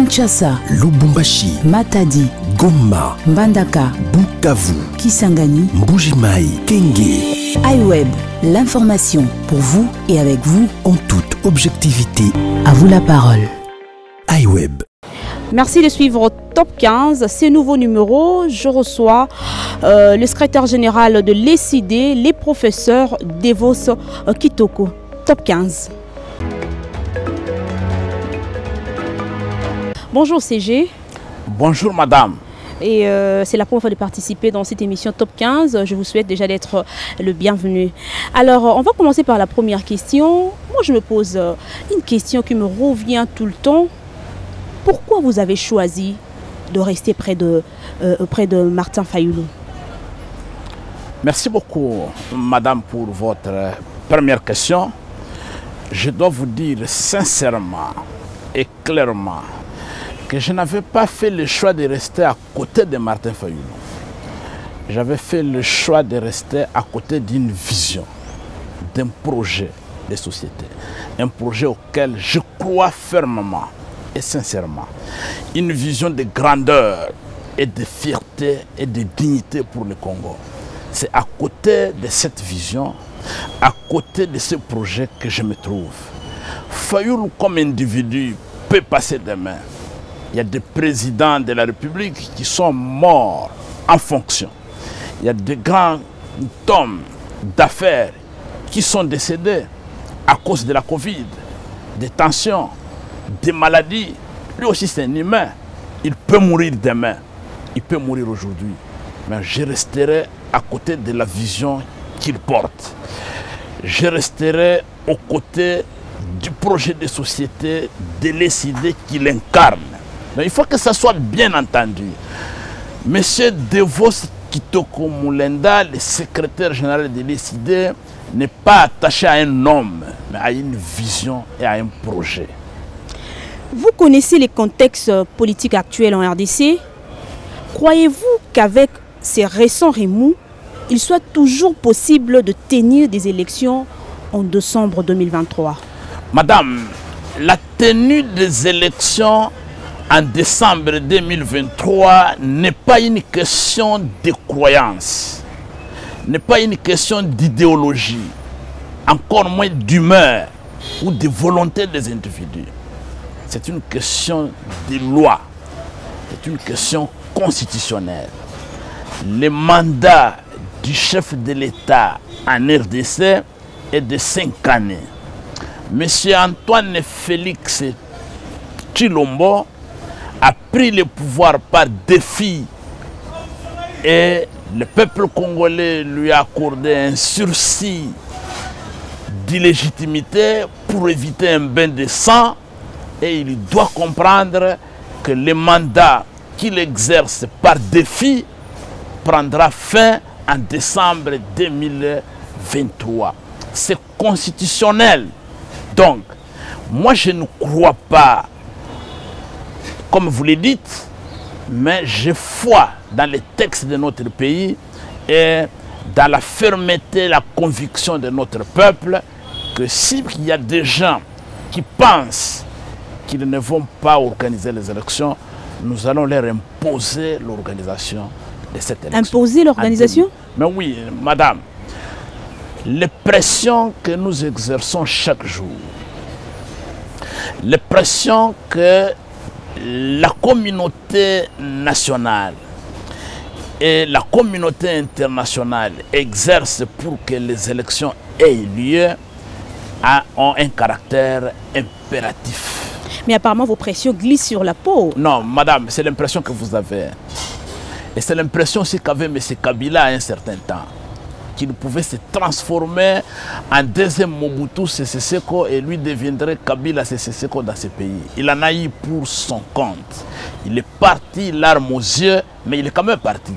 Kinshasa, Lubumbashi, Matadi, Goma, Mbandaka, Bukavu, Kisangani, Mbujimai, Kenge. iWeb, l'information pour vous et avec vous En toute objectivité, À vous la parole. iWeb. Merci de suivre Top 15. Ces nouveaux numéros, je reçois le secrétaire général de l'ECID, les professeurs Devos Kitoko. Top 15. Bonjour CG. Bonjour madame. Et c'est la première fois de participer dans cette émission Top 15. Je vous souhaite déjà d'être le bienvenu. Alors, on va commencer par la première question. Moi, je me pose une question qui me revient tout le temps. Pourquoi vous avez choisi de rester près de Martin Fayulu? Merci beaucoup madame pour votre première question. Je dois vous dire sincèrement et clairement que je n'avais pas fait le choix de rester à côté de Martin Fayulu. J'avais fait le choix de rester à côté d'une vision, d'un projet de société. Un projet auquel je crois fermement et sincèrement. Une vision de grandeur et de fierté et de dignité pour le Congo. C'est à côté de cette vision, à côté de ce projet que je me trouve. Fayulu comme individu peut passer demain. Il y a des présidents de la République qui sont morts en fonction. Il y a des grands hommes d'affaires qui sont décédés à cause de la Covid, des tensions, des maladies. Lui aussi c'est un humain. Il peut mourir demain. Il peut mourir aujourd'hui. Mais je resterai à côté de la vision qu'il porte. Je resterai aux côtés du projet de société, de l'ECID qu'il incarne. Donc, il faut que ça soit bien entendu. Monsieur Devos Kitoko Moulenda, le secrétaire général de l'ECID, n'est pas attaché à un homme, mais à une vision et à un projet. Vous connaissez les contextes politiques actuels en RDC. Croyez-vous qu'avec ces récents remous, il soit toujours possible de tenir des élections en décembre 2023? Madame, la tenue des élections en décembre 2023 n'est pas une question de croyance, n'est pas une question d'idéologie, encore moins d'humeur ou de volonté des individus. C'est une question de loi, c'est une question constitutionnelle. Le mandat du chef de l'État en RDC est de 5 années. Monsieur Antoine Félix Tshilombo a pris le pouvoir par défi et le peuple congolais lui a accordé un sursis d'illégitimité pour éviter un bain de sang. Et il doit comprendre que le mandat qu'il exerce par défi prendra fin en décembre 2023. C'est constitutionnel. Donc, moi je ne crois pas, comme vous le dites, mais j'ai foi dans les textes de notre pays et dans la fermeté, la conviction de notre peuple que s'il y a des gens qui pensent qu'ils ne vont pas organiser les élections, nous allons leur imposer l'organisation de cette élection. Imposer l'organisation? Mais oui, madame, les pressions que nous exerçons chaque jour, les pressions que la communauté nationale et la communauté internationale exercent pour que les élections aient lieu ont un caractère impératif. Mais apparemment, vos pressions glissent sur la peau. Non, madame, c'est l'impression que vous avez. Et c'est l'impression aussi qu'avait M. Kabila à un certain temps, qu'il pouvait se transformer en deuxième Mobutu Sese Seko et lui deviendrait Kabila Sese Seko dans ce pays. Il en a eu pour son compte. Il est parti, larmes aux yeux, mais il est quand même parti.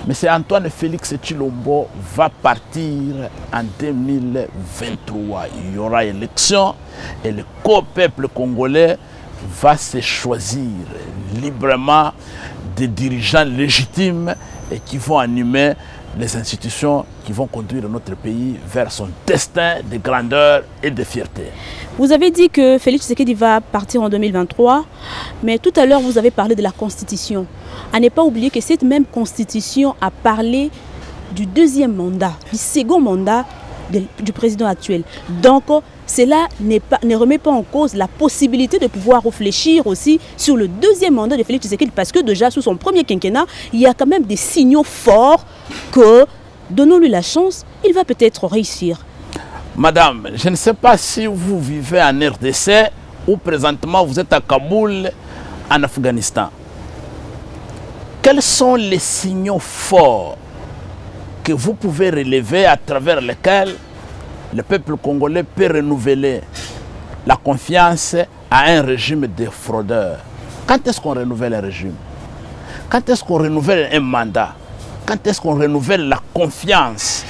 M. Antoine Félix Tshilombo va partir en 2023. Il y aura élection et le peuple congolais va se choisir librement des dirigeants légitimes et qui vont animer les institutions qui vont conduire notre pays vers son destin de grandeur et de fierté. Vous avez dit que Félix Tshisekedi va partir en 2023, mais tout à l'heure vous avez parlé de la Constitution. À ne pas oublier que cette même Constitution a parlé du deuxième mandat, du second mandat du président actuel. Donc, cela ne remet pas en cause la possibilité de pouvoir réfléchir aussi sur le deuxième mandat de Félix Tshisekedi, parce que déjà sous son premier quinquennat, il y a quand même des signaux forts que, donnons-lui la chance, il va peut-être réussir. Madame, je ne sais pas si vous vivez en RDC ou présentement vous êtes à Kaboul, en Afghanistan. Quels sont les signaux forts que vous pouvez relever à travers lesquels le peuple congolais peut renouveler la confiance à un régime de fraudeurs? Quand est-ce qu'on renouvelle un régime? Quand est-ce qu'on renouvelle un mandat? Quand est-ce qu'on renouvelle la confiance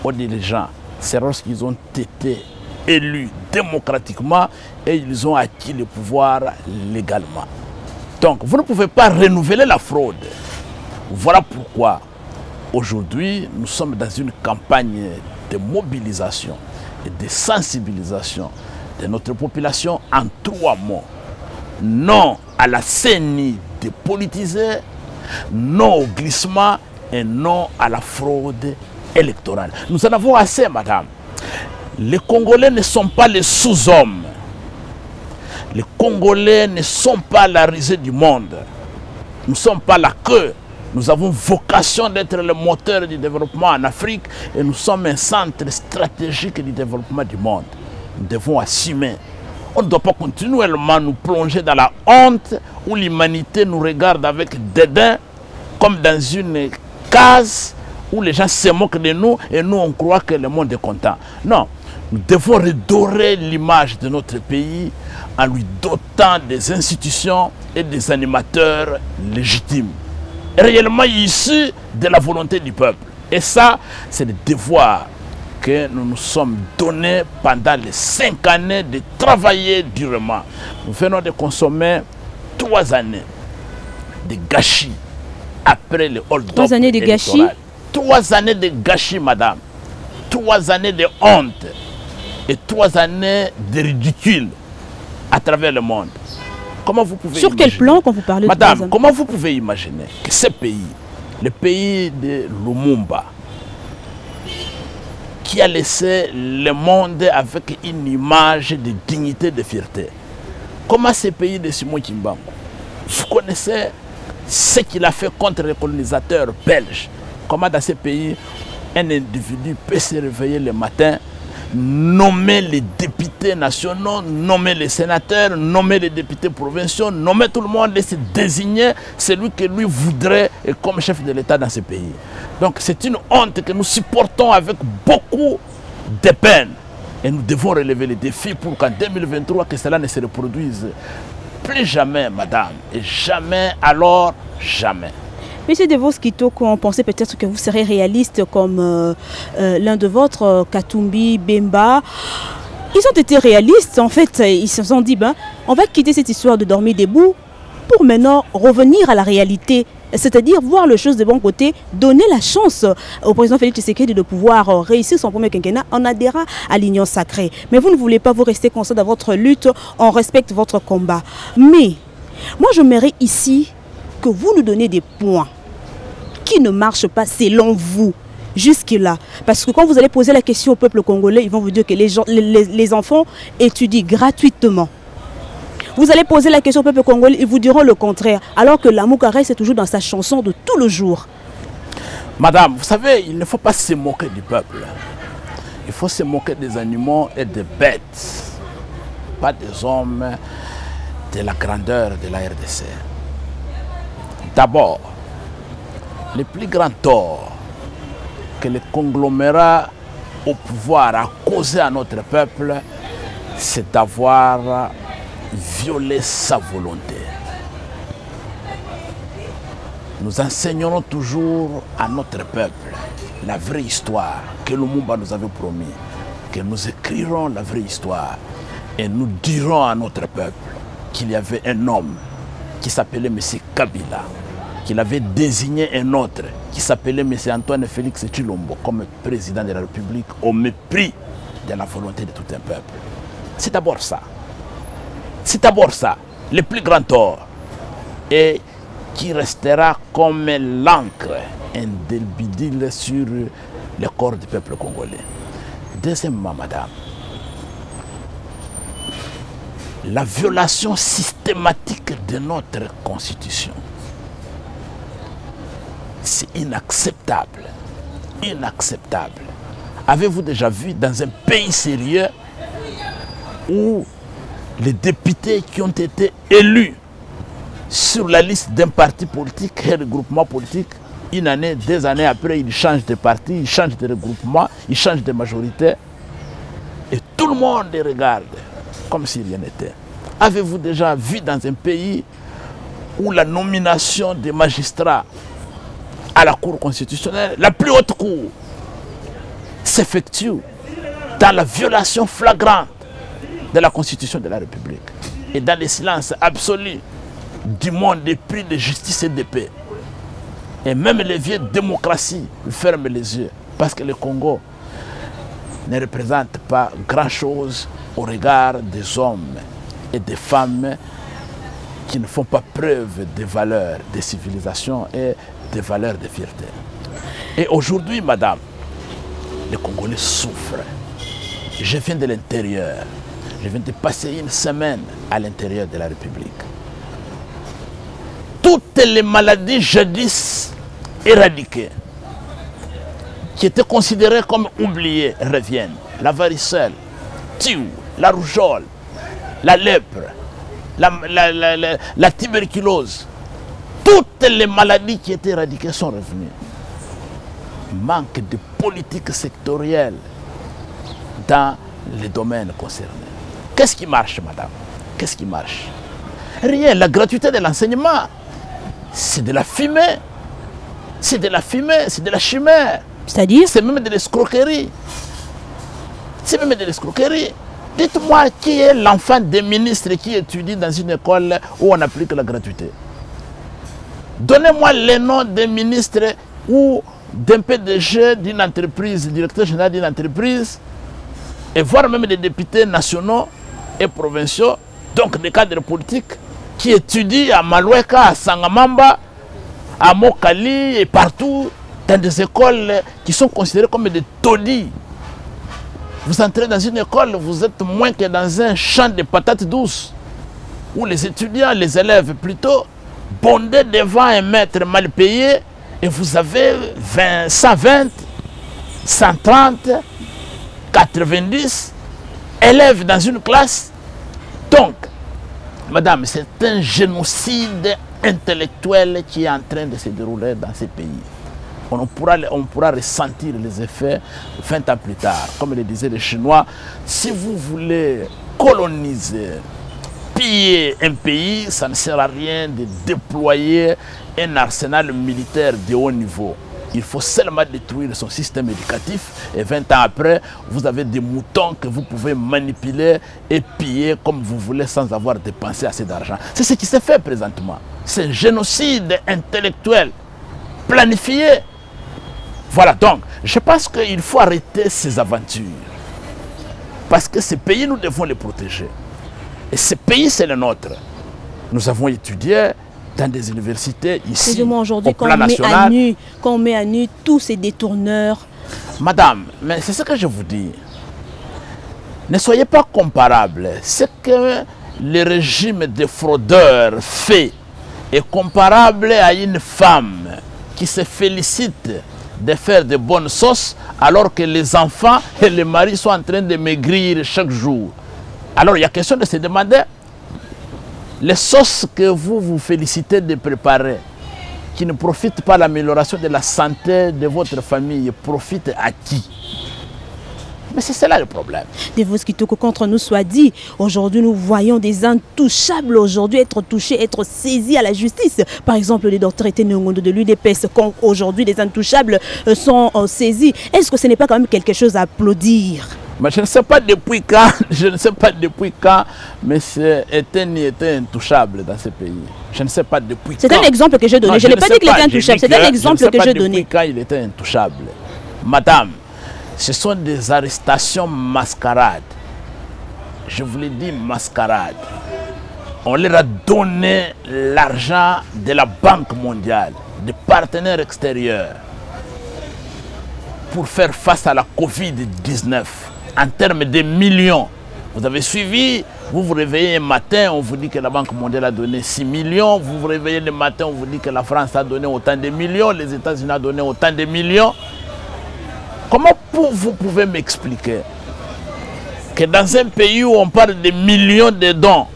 aux dirigeants? C'est lorsqu'ils ont été élus démocratiquement et ils ont acquis le pouvoir légalement. Donc, vous ne pouvez pas renouveler la fraude. Voilà pourquoi, aujourd'hui, nous sommes dans une campagne de mobilisation et de sensibilisation de notre population en 3 mots. Non à la CENI dépolitisée, non au glissement et non à la fraude électorale. Nous en avons assez, madame. Les Congolais ne sont pas les sous-hommes. Les Congolais ne sont pas la risée du monde. Nous ne sommes pas la queue. Nous avons vocation d'être le moteur du développement en Afrique et nous sommes un centre stratégique du développement du monde. Nous devons assumer. On ne doit pas continuellement nous plonger dans la honte où l'humanité nous regarde avec dédain comme dans une case où les gens se moquent de nous et nous on croit que le monde est content. Non, nous devons redorer l'image de notre pays en lui dotant des institutions et des animateurs légitimes, réellement issus de la volonté du peuple. Et ça, c'est le devoir que nous nous sommes donnés pendant les 5 années de travailler durement. Nous venons de consommer 3 années de gâchis après le hold-up. 3 années de gâchis? 3 années de gâchis, madame. 3 années de honte et 3 années de ridicule à travers le monde. Comment vous pouvez Sur imaginer, quel plan quand vous parlez de madame, comment vous pouvez imaginer que ce pays, le pays de Lumumba, qui a laissé le monde avec une image de dignité, de fierté, comment ce pays de Simon Kimbangu, vous connaissez ce qu'il a fait contre les colonisateurs belges? Comment dans ce pays, un individu peut se réveiller le matin, nommer les députés nationaux, nommer les sénateurs, nommer les députés provinciaux, nommer tout le monde et se désigner celui que lui voudrait comme chef de l'État dans ce pays. Donc c'est une honte que nous supportons avec beaucoup de peine. Et nous devons relever les défis pour qu'en 2023, que cela ne se reproduise plus jamais, madame. Et jamais, alors jamais. Monsieur De Vos Kitoko, on pensait peut-être que vous serez réaliste comme l'un de vôtres, Katumbi, Bemba. Ils ont été réalistes, en fait. Ils se sont dit, ben, on va quitter cette histoire de dormir debout pour maintenant revenir à la réalité. C'est-à-dire voir les choses de bon côté, donner la chance au président Félix Tshisekedi de pouvoir réussir son premier quinquennat en adhérant à l'Union sacrée. Mais vous ne voulez pas vous rester constant dans votre lutte, on respecte votre combat. Mais moi, j'aimerais ici que vous nous donnez des points qui ne marchent pas selon vous jusque-là. Parce que quand vous allez poser la question au peuple congolais, ils vont vous dire que les enfants étudient gratuitement. Vous allez poser la question au peuple congolais, ils vous diront le contraire. Alors que l'amour reste toujours dans sa chanson de tout le jour. Madame, vous savez, il ne faut pas se moquer du peuple. Il faut se moquer des animaux et des bêtes. Pas des hommes de la grandeur de la RDC. D'abord, le plus grand tort que le conglomérat au pouvoir a causé à notre peuple, c'est d'avoir violé sa volonté. Nous enseignerons toujours à notre peuple la vraie histoire que Lumumba nous avait promis, que nous écrirons la vraie histoire et nous dirons à notre peuple qu'il y avait un homme qui s'appelait M. Kabila. qu'il avait désigné un autre qui s'appelait M. Antoine Félix Tshilombo comme président de la République au mépris de la volonté de tout un peuple. C'est d'abord ça. C'est d'abord ça, le plus grand tort. Et qui restera comme l'encre indélébile sur le corps du peuple congolais. Deuxièmement, madame, la violation systématique de notre constitution. C'est inacceptable. Inacceptable. Avez-vous déjà vu dans un pays sérieux où les députés qui ont été élus sur la liste d'un parti politique, un regroupement politique, une année, 2 années après, ils changent de parti, ils changent de regroupement, ils changent de majorité, et tout le monde les regarde comme si rien n'était. Avez-vous déjà vu dans un pays où la nomination des magistrats à la Cour constitutionnelle, la plus haute cour, s'effectue dans la violation flagrante de la Constitution de la République et dans le silence absolu du monde épris de justice et de paix. Et même les vieilles démocraties ferment les yeux parce que le Congo ne représente pas grand-chose au regard des hommes et des femmes qui ne font pas preuve des valeurs de civilisation et des valeurs de fierté. Et aujourd'hui, madame, les Congolais souffrent. Je viens de l'intérieur. Je viens de passer une semaine à l'intérieur de la République. Toutes les maladies jadis éradiquées, qui étaient considérées comme oubliées, reviennent. La varicelle, la rougeole, la lèpre, la tuberculose. Toutes les maladies qui étaient éradiquées sont revenues. Manque de politique sectorielle dans les domaines concernés. Qu'est-ce qui marche, madame? Qu'est-ce qui marche? Rien. La gratuité de l'enseignement, c'est de la fumée. C'est de la fumée, c'est de la chimère. C'est-à-dire? C'est même de l'escroquerie. C'est même de l'escroquerie. Dites-moi qui est l'enfant des ministres qui étudie dans une école où on applique la gratuité. Donnez-moi les noms des ministres ou d'un PDG d'une entreprise, directeur général d'une entreprise, et voire même des députés nationaux et provinciaux, donc des cadres politiques, qui étudient à Maloueka, à Sangamamba, à Mokali et partout, dans des écoles qui sont considérées comme des taudis. Vous entrez dans une école, vous êtes moins que dans un champ de patates douces, où les étudiants, les élèves plutôt, bondés devant un maître mal payé, et vous avez 120, 130, 90 élèves dans une classe. Donc, madame, c'est un génocide intellectuel qui est en train de se dérouler dans ces pays. On pourra ressentir les effets 20 ans plus tard. Comme le disaient les Chinois, si vous voulez coloniser, piller un pays, ça ne sert à rien de déployer un arsenal militaire de haut niveau. Il faut seulement détruire son système éducatif et 20 ans après, vous avez des moutons que vous pouvez manipuler et piller comme vous voulez sans avoir dépensé assez d'argent. C'est ce qui s'est fait présentement. C'est un génocide intellectuel planifié. Voilà, donc, je pense qu'il faut arrêter ces aventures. Parce que ces pays, nous devons les protéger. Et ce pays, c'est le nôtre. Nous avons étudié dans des universités ici, aujourd'hui, au plan national. Quand on met à nu tous ces détourneurs. Madame, mais c'est ce que je vous dis. Ne soyez pas comparables. Ce que le régime des fraudeurs fait est comparable à une femme qui se félicite de faire de bonnes sauces alors que les enfants et les maris sont en train de maigrir chaque jour. Alors il y a question de se demander, les sauces que vous vous félicitez de préparer, qui ne profitent pas de l'amélioration de la santé de votre famille, profitent à qui? Mais c'est cela le problème. De vos Kitoko, contre nous soit dit, aujourd'hui nous voyons des intouchables aujourd'hui être touchés, être saisis à la justice. Par exemple, les docteurs étaient de l'UDPS, quand aujourd'hui les intouchables sont saisis. Est-ce que ce n'est pas quand même quelque chose à applaudir? Mais je ne sais pas depuis quand, mais Etienne était intouchable dans ce pays. Je ne sais pas depuis quand. C'est un exemple que j'ai donné. Je n'ai pas dit qu'il était intouchable, c'est un exemple que j'ai donné. Depuis quand il était intouchable. Madame, ce sont des arrestations mascarades. Je vous l'ai dit, mascarade. On leur a donné l'argent de la Banque mondiale, des partenaires extérieurs, pour faire face à la Covid-19 en termes de millions. Vous avez suivi, vous vous réveillez un matin, on vous dit que la Banque mondiale a donné 6 millions, vous vous réveillez le matin, on vous dit que la France a donné autant de millions, les États-Unis ont donné autant de millions. Comment vous pouvez m'expliquer que dans un pays où on parle de millions de dons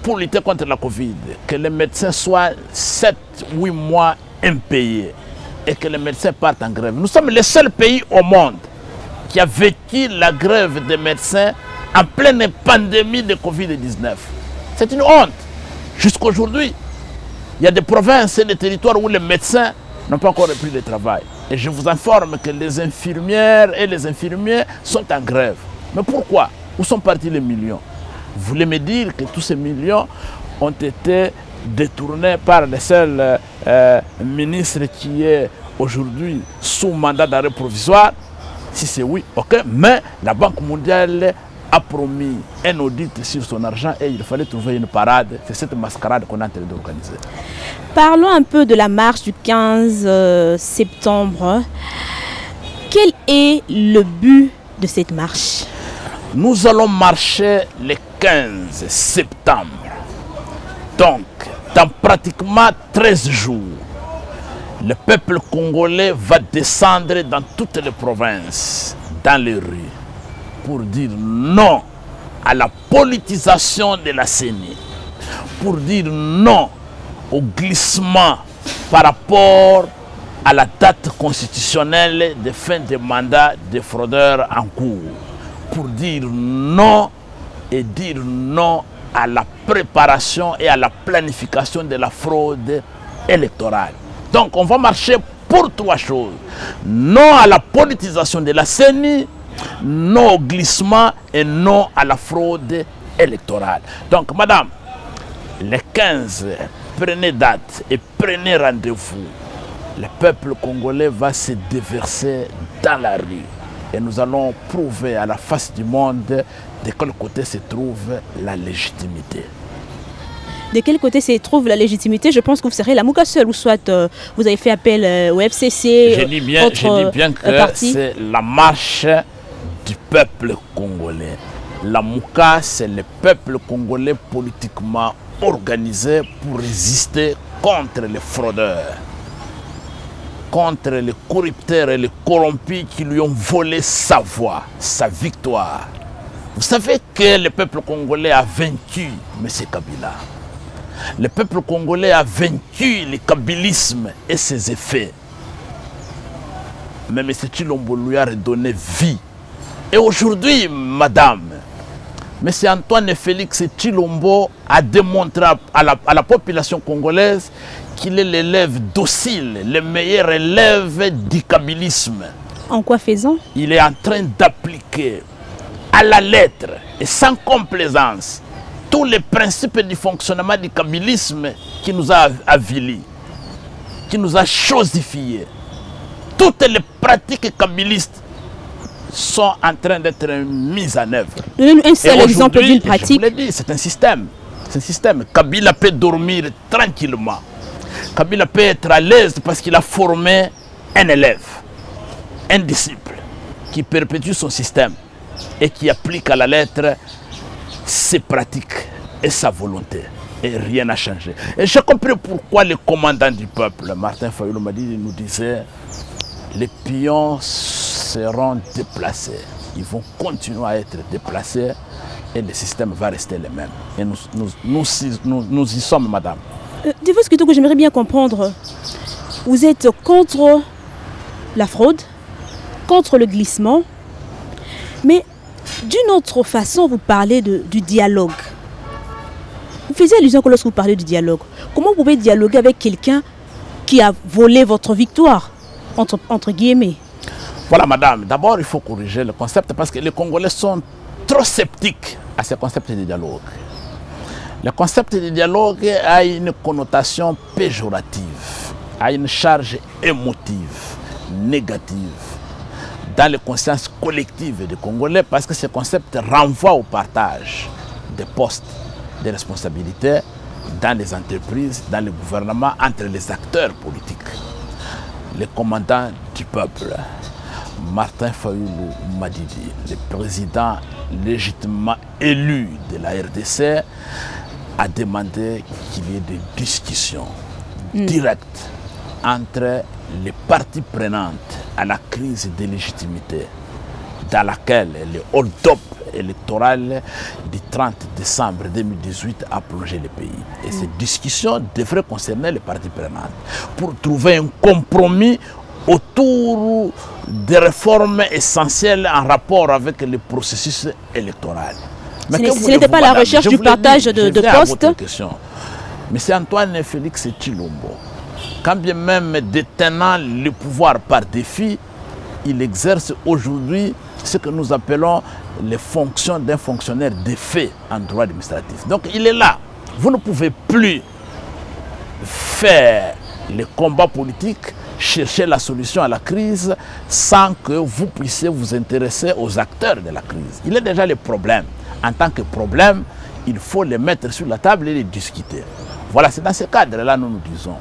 pour lutter contre la Covid, que les médecins soient 7-8 mois impayés et que les médecins partent en grève? Nous sommes le seul pays au monde qui a vécu la grève des médecins en pleine pandémie de Covid-19. C'est une honte. Jusqu'à aujourd'hui, il y a des provinces et des territoires où les médecins n'ont pas encore repris le travail. Et je vous informe que les infirmières et les infirmiers sont en grève. Mais pourquoi? Où sont partis les millions? Vous voulez me dire que tous ces millions ont été détournés par le seul ministre qui est aujourd'hui sous mandat d'arrêt provisoire? Si c'est oui, ok. Mais la Banque mondiale a promis un audit sur son argent et il fallait trouver une parade. C'est cette mascarade qu'on est en train d'organiser. Parlons un peu de la marche du 15 septembre. Quel est le but de cette marche? Nous allons marcher le 15 septembre. Donc, dans pratiquement 13 jours, le peuple congolais va descendre dans toutes les provinces, dans les rues, pour dire non à la politisation de la CENI, pour dire non au glissement par rapport à la date constitutionnelle de fin de mandat des fraudeurs en cours, pour dire non et dire non à la préparation et à la planification de la fraude électorale. Donc on va marcher pour 3 choses. Non à la politisation de la CENI, non au glissement et non à la fraude électorale. Donc madame, le 15, prenez date et prenez rendez-vous. Le peuple congolais va se déverser dans la rue. Et nous allons prouver à la face du monde de quel côté se trouve la légitimité. De quel côté se trouve la légitimité? Je pense que vous serez la Mouka seule, ou soit vous avez fait appel au FCC. Je dis bien que c'est la marche du peuple congolais. La Mouka, c'est le peuple congolais politiquement organisé pour résister contre les fraudeurs, contre les corrupteurs et les corrompus qui lui ont volé sa voix, sa victoire. Vous savez que le peuple congolais a vaincu M. Kabila. Le peuple congolais a vaincu le kabylisme et ses effets. Mais M. Tshilombo lui a redonné vie. Et aujourd'hui, madame, M. Antoine Félix Tshilombo a démontré à la population congolaise qu'il est l'élève docile, le meilleur élève du kabylisme. En quoi faisant? Il est en train d'appliquer à la lettre et sans complaisance tous les principes du fonctionnement du kabylisme qui nous a avilis, qui nous a chosifiés. Toutes les pratiques kabylistes sont en train d'être mises en œuvre. Donnez-nous un seul exemple d'une pratique. Je vous l'ai dit, c'est un système. C'est un système. Kabila peut dormir tranquillement. Kabila peut être à l'aise parce qu'il a formé un élève, un disciple, qui perpétue son système et qui applique à la lettre ses pratiques et sa volonté. Et rien n'a changé. Et j'ai compris pourquoi le commandant du peuple, Martin Fayulu Madidi, nous disait: les pions seront déplacés. Ils vont continuer à être déplacés et le système va rester le même. Et nous y sommes, madame. Dis-vous ce que j'aimerais bien comprendre. Vous êtes contre la fraude, contre le glissement, mais d'une autre façon, vous parlez du dialogue. Vous faisiez allusion que lorsque vous parlez du dialogue, comment vous pouvez dialoguer avec quelqu'un qui a volé votre victoire, entre guillemets? Voilà, madame. D'abord, il faut corriger le concept parce que les Congolais sont trop sceptiques à ce concept de dialogue. Le concept de dialogue a une connotation péjorative, a une charge émotive, négative, dans les consciences collectives des Congolais parce que ce concept renvoie au partage des postes de responsabilité dans les entreprises, dans le gouvernement, entre les acteurs politiques. Le commandant du peuple, Martin Fayoulou Madidi, le président légitimement élu de la RDC, a demandé qu'il y ait des discussions directes entre les parties prenantes à la crise de légitimité dans laquelle le hold-up électoral du 30 décembre 2018 a plongé le pays. Et ces discussions devraient concerner les parties prenantes pour trouver un compromis autour des réformes essentielles en rapport avec le processus électoral. Ce n'était pas la recherche du partage de postes. Monsieur Antoine Félix Tshilombo, quand bien même détenant le pouvoir par défi, il exerce aujourd'hui ce que nous appelons les fonctions d'un fonctionnaire de fait en droit administratif. Donc il est là. Vous ne pouvez plus faire le combat politique, chercher la solution à la crise sans que vous puissiez vous intéresser aux acteurs de la crise. Il est déjà le problème. En tant que problème, il faut les mettre sur la table et les discuter. Voilà, c'est dans ce cadre-là nous nous disons.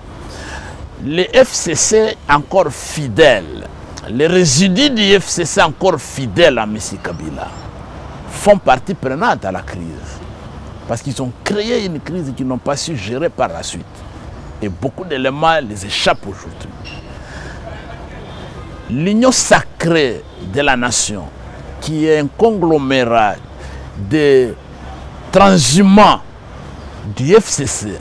Les FCC encore fidèles, les résidus du FCC encore fidèles à M. Kabila font partie prenante à la crise. Parce qu'ils ont créé une crise qu'ils n'ont pas su gérer par la suite. Et beaucoup d'éléments les échappent aujourd'hui. L'union sacrée de la nation, qui est un conglomérat de transhumants du FCC,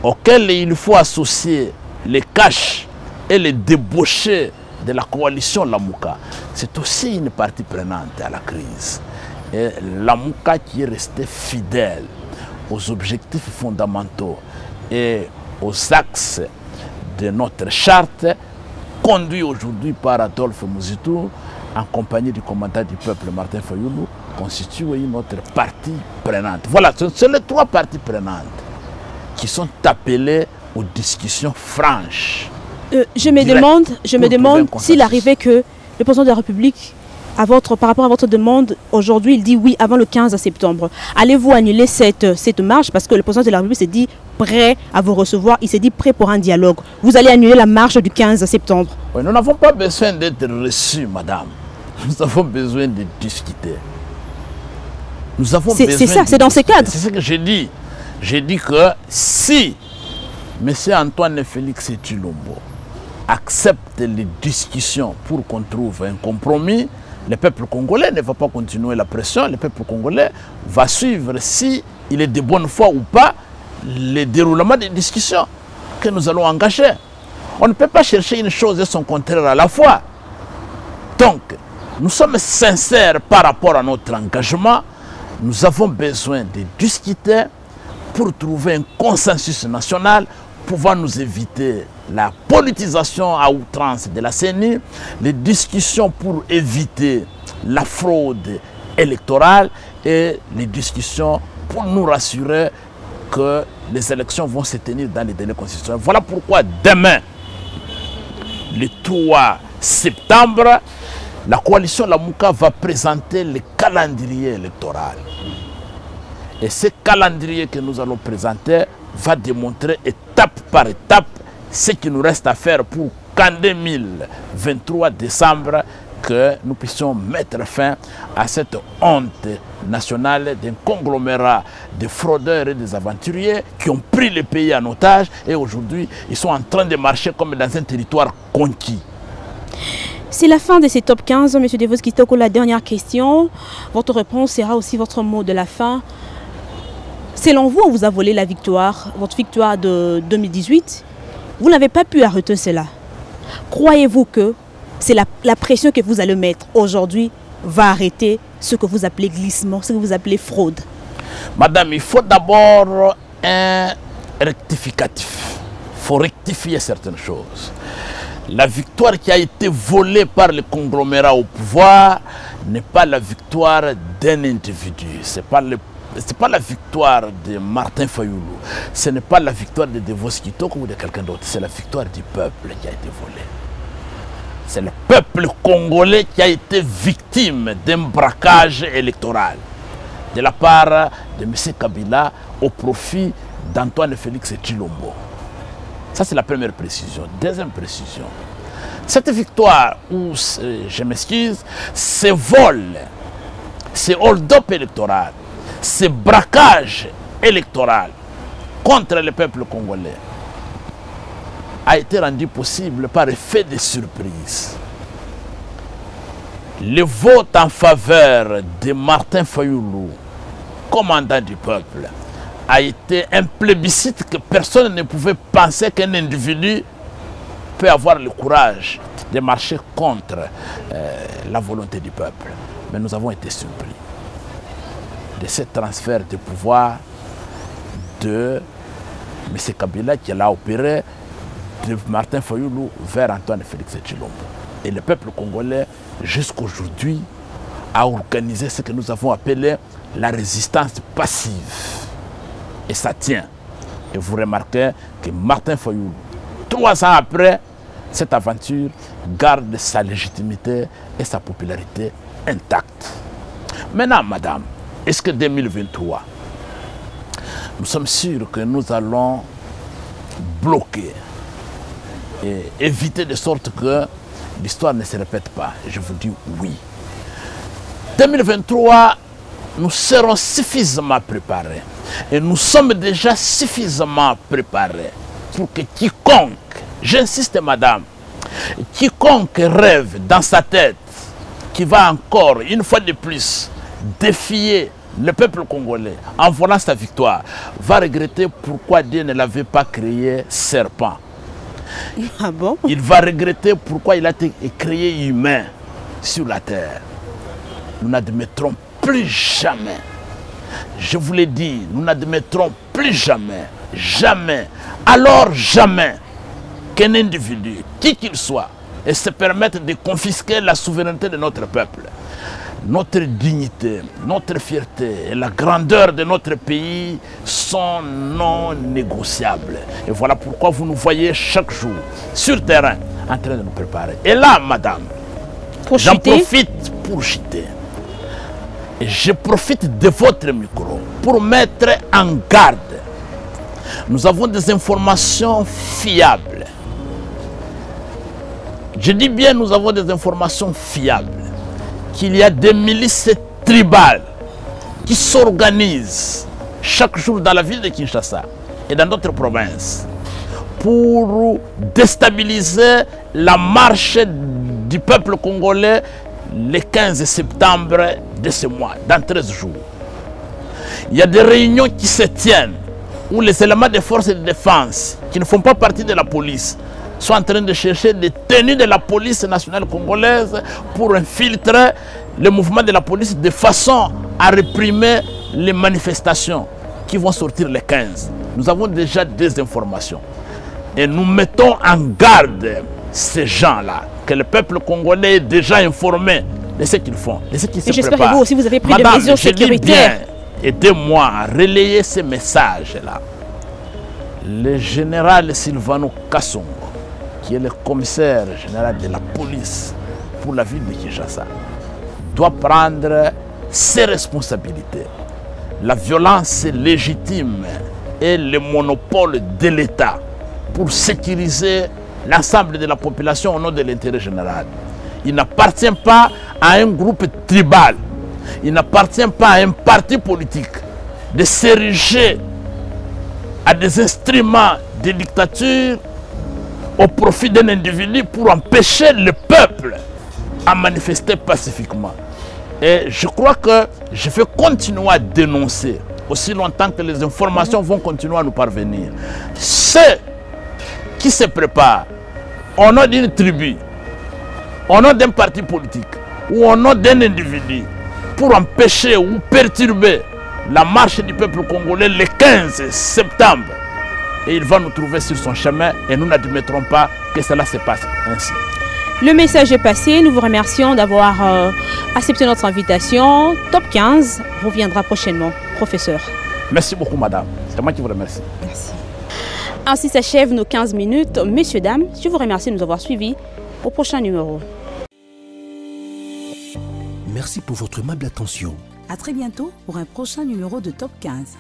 auquel il faut associer les caches et les débauchés de la coalition Lamouka, c'est aussi une partie prenante à la crise. Et Lamouka qui est resté fidèle aux objectifs fondamentaux et aux axes de notre charte, conduit aujourd'hui par Adolphe Mouzitou, en compagnie du commandant du peuple Martin Fayoulou, constitue une autre partie prenante. Voilà, ce sont les trois parties prenantes qui sont appelées aux discussions franches. Je me demande s'il arrivait que le président de la République, par rapport à votre demande, aujourd'hui, il dit oui avant le 15 septembre. Allez-vous annuler cette marche? Parce que le président de la République s'est dit prêt à vous recevoir, il s'est dit prêt pour un dialogue. Vous allez annuler la marche du 15 septembre? Oui, nous n'avons pas besoin d'être reçus, madame. Nous avons besoin de discuter. Nous avons besoin. C'est ça, c'est dans ce cadre. C'est ce que j'ai dit. J'ai dit que si M. Antoine Félix Tshilombo accepte les discussions pour qu'on trouve un compromis, le peuple congolais ne va pas continuer la pression. Le peuple congolais va suivre, si il est de bonne foi ou pas, le déroulement des discussions que nous allons engager. On ne peut pas chercher une chose et son contraire à la fois. Donc, nous sommes sincères par rapport à notre engagement. Nous avons besoin de discuter pour trouver un consensus national pouvant nous éviter la politisation à outrance de la CENI, les discussions pour éviter la fraude électorale et les discussions pour nous rassurer que les élections vont se tenir dans les délais constitutionnels. Voilà pourquoi demain, le 3 septembre, la coalition Lamouka va présenter le calendrier électoral. Et ce calendrier que nous allons présenter va démontrer étape par étape ce qu'il nous reste à faire pour qu'en 2023 décembre, que nous puissions mettre fin à cette honte nationale d'un conglomérat de fraudeurs et des aventuriers qui ont pris le pays en otage et aujourd'hui ils sont en train de marcher comme dans un territoire conquis. C'est la fin de ces top 15, M. Devos Kitoko. La dernière question, votre réponse sera aussi votre mot de la fin. Selon vous, on vous a volé la victoire, votre victoire de 2018. Vous n'avez pas pu arrêter cela. Croyez-vous que c'est la pression que vous allez mettre aujourd'hui va arrêter ce que vous appelez glissement, ce que vous appelez fraude? Madame, il faut d'abord un rectificatif. Il faut rectifier certaines choses. La victoire qui a été volée par le conglomérat au pouvoir n'est pas la victoire d'un individu. Ce n'est pas la victoire de Martin Fayoulou. Ce n'est pas la victoire de Devos Kitoko ou de quelqu'un d'autre. C'est la victoire du peuple qui a été volée. C'est le peuple congolais qui a été victime d'un braquage électoral de la part de M. Kabila au profit d'Antoine Félix Tshilombo. Ça, c'est la première précision. Deuxième précision. Cette victoire, ou je m'excuse, ce vol, ce hold-up électoral, ce braquage électoral contre le peuple congolais a été rendu possible par effet de surprise. Le vote en faveur de Martin Fayoulou, commandant du peuple, a été un plébiscite que personne ne pouvait penser qu'un individu peut avoir le courage de marcher contre la volonté du peuple. Mais nous avons été surpris de ce transfert de pouvoir de M. Kabila qui l'a opéré de Martin Fayoulou vers Antoine Félix Tshilombo. Et le peuple congolais, jusqu'aujourd'hui, a organisé ce que nous avons appelé la résistance passive. Et ça tient. Et vous remarquez que Martin Fayoulou, 3 ans après cette aventure, garde sa légitimité et sa popularité intacte. Maintenant, madame, est-ce que 2023, nous sommes sûrs que nous allons bloquer et éviter de sorte que l'histoire ne se répète pas? Je vous dis oui. 2023, nous serons suffisamment préparés. Et nous sommes déjà suffisamment préparés pour que quiconque, j'insiste madame, quiconque rêve dans sa tête qui va encore, une fois de plus, défier le peuple congolais en volant sa victoire, va regretter pourquoi Dieu ne l'avait pas créé serpent. Ah bon? Il va regretter pourquoi il a été créé humain sur la terre. Nous n'admettrons plus jamais, je vous l'ai dit, nous n'admettrons plus jamais, jamais, alors jamais, qu'un individu, qui qu'il soit, et se permette de confisquer la souveraineté de notre peuple. Notre dignité, notre fierté et la grandeur de notre pays sont non négociables. Et voilà pourquoi vous nous voyez chaque jour sur le terrain en train de nous préparer. Et là, madame, j'en profite pour chuter. Et je profite de votre micro pour mettre en garde. Nous avons des informations fiables. Je dis bien nous avons des informations fiables. Qu'il y a des milices tribales qui s'organisent chaque jour dans la ville de Kinshasa et dans d'autres provinces pour déstabiliser la marche du peuple congolais le 15 septembre de ce mois, dans 13 jours. Il y a des réunions qui se tiennent où les éléments des forces de défense qui ne font pas partie de la police sont en train de chercher des tenues de la police nationale congolaise pour infiltrer le mouvement de la police de façon à réprimer les manifestations qui vont sortir le 15. Nous avons déjà des informations. Et nous mettons en garde ces gens-là, que le peuple congolais est déjà informé de ce qu'ils font, de ce qu'ils se préparent. J'espère que vous aussi vous avez pris des mesures sécuritaires. Aidez-moi à relayer ces messages-là. Le général Silvano Kassongo, qui est le commissaire général de la police pour la ville de Kinshasa, doit prendre ses responsabilités. La violence légitime est le monopole de l'État pour sécuriser l'ensemble de la population au nom de l'intérêt général. Il n'appartient pas à un groupe tribal, il n'appartient pas à un parti politique de s'ériger à des instruments de dictature au profit d'un individu pour empêcher le peuple à manifester pacifiquement. Et je crois que je vais continuer à dénoncer aussi longtemps que les informations vont continuer à nous parvenir. Ceux qui se préparent au nom d'une tribu, au nom d'un parti politique ou au nom d'un individu pour empêcher ou perturber la marche du peuple congolais le 15 septembre et il va nous trouver sur son chemin et nous n'admettrons pas que cela se passe ainsi. Le message est passé. Nous vous remercions d'avoir accepté notre invitation. Top 15 reviendra prochainement, professeur. Merci beaucoup, madame. C'est moi qui vous remercie. Merci. Ainsi s'achèvent nos 15 minutes. Messieurs, dames, je vous remercie de nous avoir suivis. Au prochain numéro. Merci pour votre aimable attention. À très bientôt pour un prochain numéro de Top 15.